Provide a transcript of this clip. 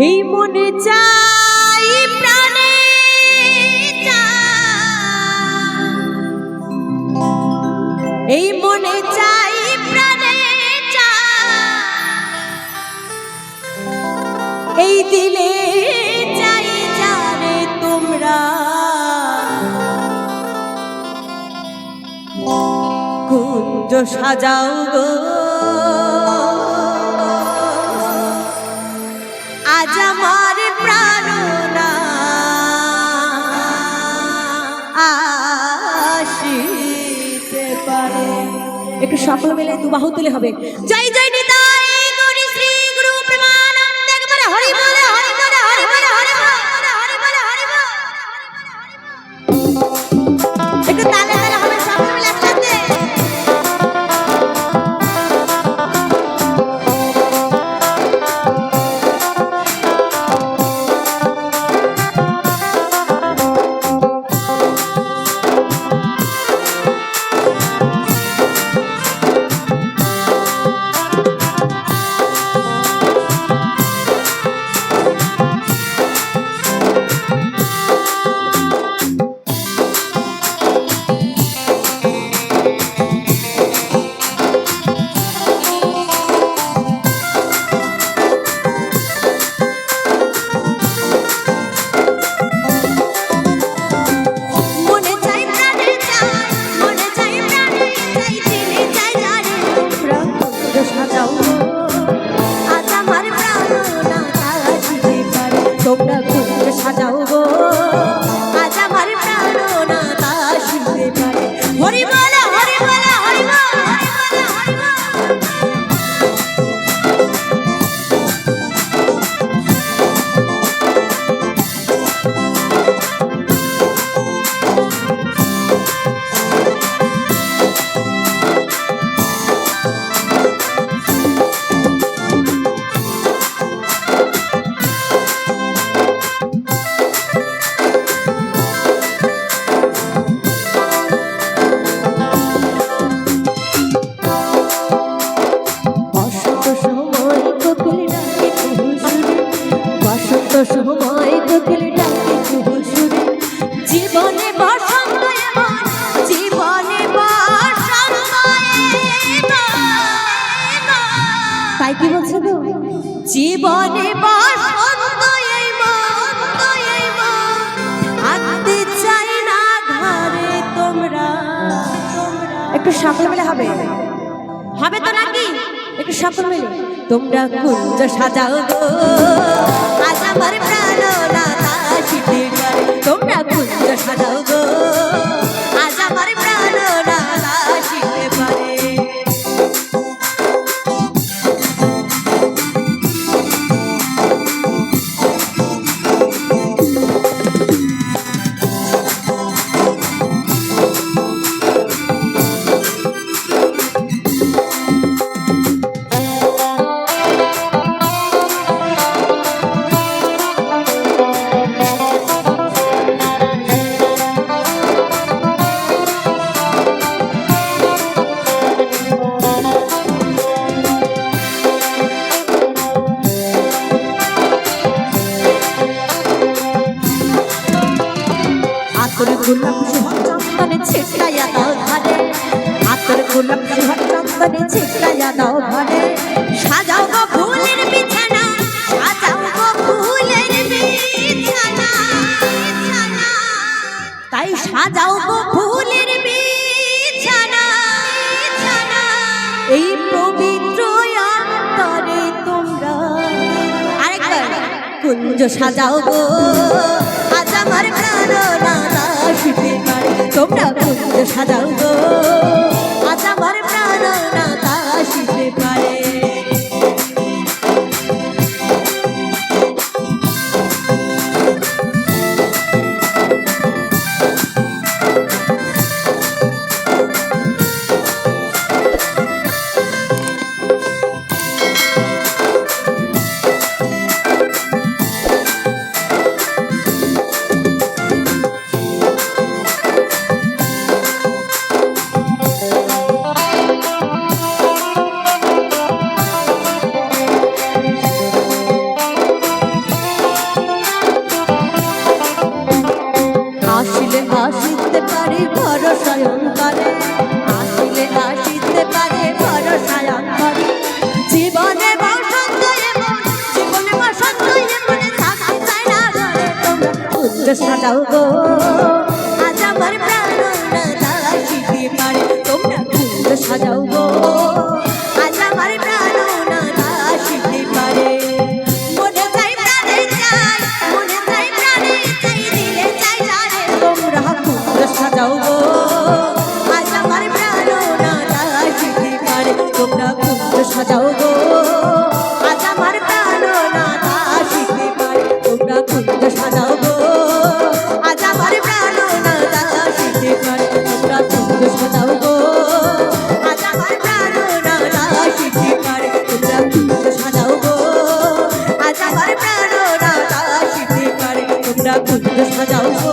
এই মনে চাই প্রাণে এই মনে চাই প্রাণে এই দিলে চাই জানে তোমরা কুঞ্জ সাজাও গো আজ আমার প্রাণনা আসিতে পারে। একটু সকল মিলে দুবাহু তুলে হবে জয় জয় নিতাই গৌরী শ্রী গুরু প্রেমানন্দ একবারে হরি বলে হরি বলে হরি বলে হরি বলে হরি বলে হরি বলে। একটু তালে তালে হবে সকল মিলে একসাথে। তোমরা কুঞ্জ সাজাও গো আজ আমার প্রাণনা আসিতে পারে। হরি বলে হরি বলে হরি বলে হরি বলে হরি বলে। সময় কোকিল ডাকে কুহুর সুরে জীবনে বসন্ত এমন জীবনে বসন্ত তাই কি বলছো গো জীবনে বসন্ত আনতে চাই না ঘরে তোমরা একটু সকল মিলে হবে হবে তো নাকি একটু সকল মিলে তোমরা কুঞ্জ সাজাও গো আজ আমার প্রাণনা আসিতে পারে। তোমরা কুঞ্জ সাজাও গো আজ আমার প্রাণনা আসিতে পারে। গোলাপ সুহাগ চন্দনে ছিটাইয়া দাও ঘরে আতর গোলাপ সুহাগ চন্দনে ছিটাইয়া দাও ঘরে সাজাও গো ফুলের বিছানা সাজাও গো ফুলের বিছানা তাই সাজাও গো ফুলের বিছানা এই পবিত্র অন্তরে তোমরা আরেকবার কুঞ্জ সাজাও গো আজ আমার প্রাণনা আসিতে পারে। তোমরা কুঞ্জ সাজাও গো আজ আমার প্রাণনা আসিতে পারে। ভরসায়ন্তরে আসিলে আসিতে পারে ভরসায়ন্তরে জীবনে বসন্ত এমন জীবনে বসন্ত এমন থাকতে চাই না ঘরে তোমরা কুঞ্জ সাজাও গো আজ আমার প্রাণ না আসিতে পারে তোমরা কুঞ্জ সাজাও গো আজ আমার প্রাণ না আসিতে পারে মনে চাই প্রাণে চাই মনে চাই প্রাণে চাই দিলে চাই জানে তোমরা কুঞ্জ সাজাও গো আজ আমার প্রাণ না আসিতে পারে তোমরা কুঞ্জ সাজাও গো আজ আমার প্রাণ না আসিতে পারে তোমরা কুঞ্জ সাজাও গো আজ আমার প্রাণ না আসিতে পারে তোমরা কুঞ্জ সাজাও গো আজ আমার প্রাণ না আসিতে পারে তোমরা কুঞ্জ সাজাও গো আজ আমার প্রাণ না আসিতে পারে তোমরা কুঞ্জ সাজাও গো